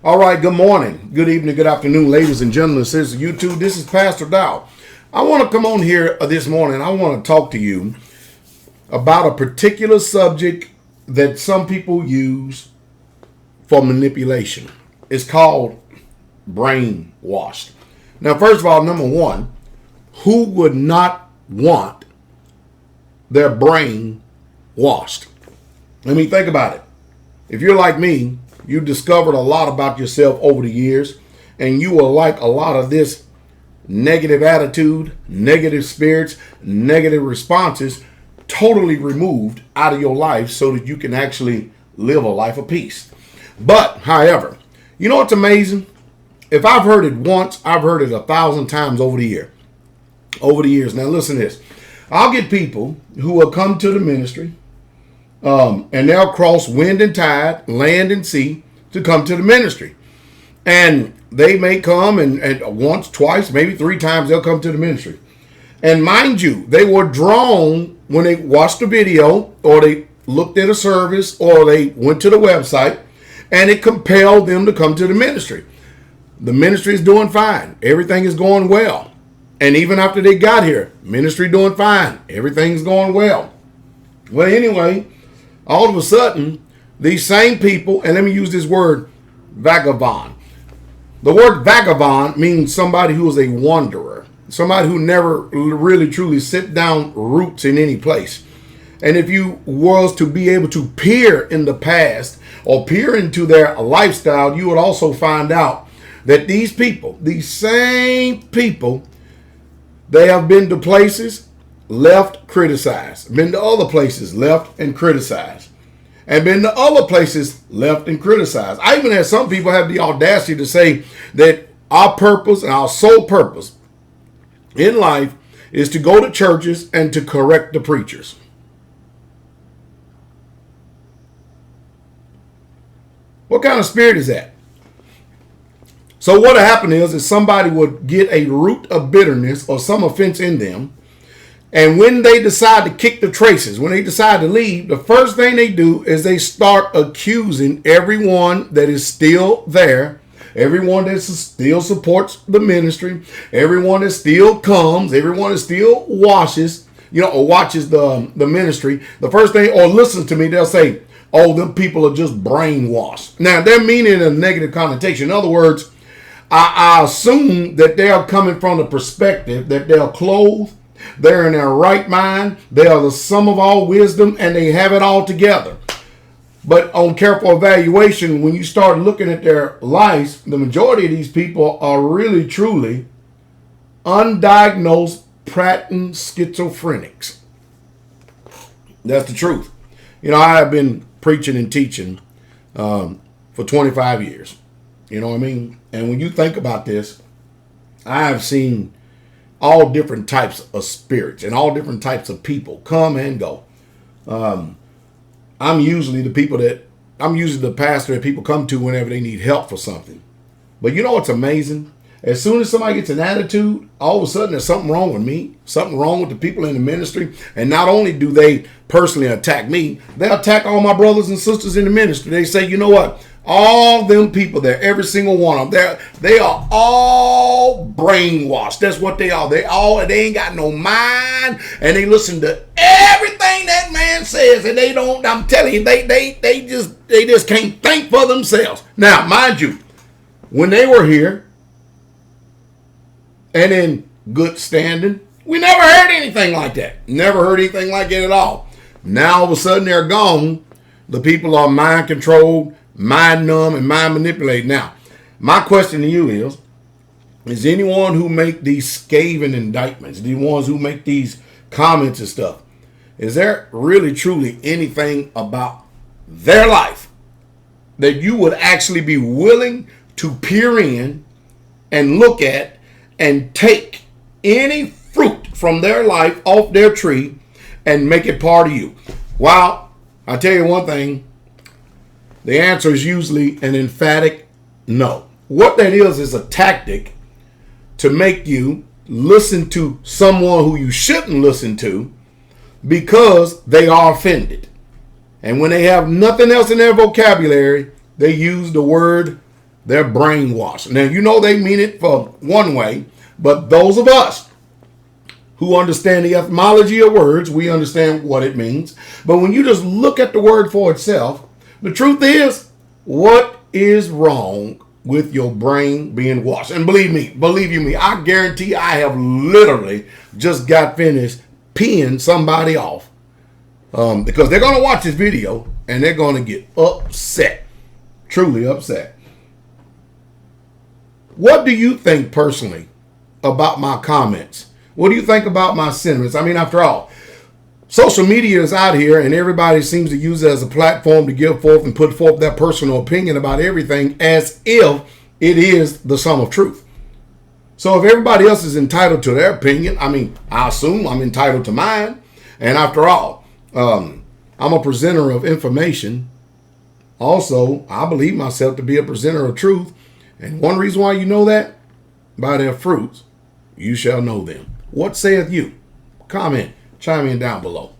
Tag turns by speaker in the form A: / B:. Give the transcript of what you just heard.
A: All right, good morning, good evening, good afternoon, ladies and gentlemen, sisters of YouTube. This is Pastor Dow. I want to come on here this morning. I want to talk to you about a particular subject that some people use for manipulation. It's called brainwashed. Now, first of all, number one, who would not want their brain washed? I mean, think about it. If you're like me, you discovered a lot about yourself over the years, and you will like a lot of this negative attitude, negative spirits, negative responses totally removed out of your life so that you can actually live a life of peace. But, however, you know what's amazing? If I've heard it once, I've heard it 1,000 times over the years. Now, listen to this. I'll get people who will come to the ministry, and they'll cross wind and tide, land and sea to come to the ministry. And they may come and once, twice, maybe 3 times they'll come to the ministry. And mind you, they were drawn when they watched the video or they looked at a service or they went to the website, and it compelled them to come to the ministry. The ministry is doing fine. Everything is going well. And even after they got here, ministry doing fine. Everything's going well. Well, anyway, all of a sudden, these same people, and let me use this word, vagabond. The word vagabond means somebody who is a wanderer, somebody who never really truly sit down roots in any place. And if you was to be able to peer in the past or peer into their lifestyle, you would also find out that these people, these same people, they have been to places, left, criticized. Been to other places, left, and criticized. And been to other places, left, and criticized. I even had some people have the audacity to say that our purpose and our sole purpose in life is to go to churches and to correct the preachers. What kind of spirit is that? So what happened is somebody would get a root of bitterness or some offense in them. And when they decide to kick the traces, when they decide to leave, the first thing they do is they start accusing everyone that is still there, everyone that still supports the ministry, everyone that still comes, everyone that still watches, or watches the ministry. The first thing, or listens to me, they'll say, oh, them people are just brainwashed. Now, they're meaning a negative connotation. In other words, I assume that they're coming from the perspective that they're clothed, they're in their right mind, they are the sum of all wisdom, and they have it all together. But on careful evaluation, when you start looking at their lives, the majority of these people are really, truly undiagnosed Pratten schizophrenics. That's the truth. I have been preaching and teaching for 25 years. You know what I mean? And when you think about this, I have seen all different types of spirits and all different types of people come and go. I'm usually the pastor that people come to whenever they need help for something. But you know what's amazing? As soon as somebody gets an attitude, all of a sudden there's something wrong with me, something wrong with the people in the ministry. And not only do they personally attack me, they attack all my brothers and sisters in the ministry. They say, you know what? All them people there, every single one of them, they are all brainwashed. That's what they are. They ain't got no mind, and they listen to everything that man says, and they don't. I'm telling you, they just can't think for themselves. Now, mind you, when they were here and in good standing, we never heard anything like that. Never heard anything like that at all. Now all of a sudden they're gone. The people are mind controlled, mind numb, and mind manipulated. Now, my question to you is anyone who make these scathing indictments, the ones who make these comments and stuff, is there really truly anything about their life that you would actually be willing to peer in and look at and take any fruit from their life off their tree and make it part of you? Well, I tell you one thing, the answer is usually an emphatic no. What that is a tactic to make you listen to someone who you shouldn't listen to because they are offended. And when they have nothing else in their vocabulary, they use the word They're brainwashed. Now, you know they mean it for one way, but those of us who understand the etymology of words, we understand what it means. But when you just look at the word for itself, the truth is, what is wrong with your brain being washed? And believe you me, I guarantee I have literally just got finished peeing somebody off because they're going to watch this video and they're going to get upset, truly upset. What do you think personally about my comments? What do you think about my sentiments? I mean, after all, social media is out here and everybody seems to use it as a platform to give forth and put forth their personal opinion about everything as if it is the sum of truth. So if everybody else is entitled to their opinion, I mean, I assume I'm entitled to mine. And after all, I'm a presenter of information. Also, I believe myself to be a presenter of truth. And one reason why you know that, by their fruits, you shall know them. What saith you? Comment, chime in down below.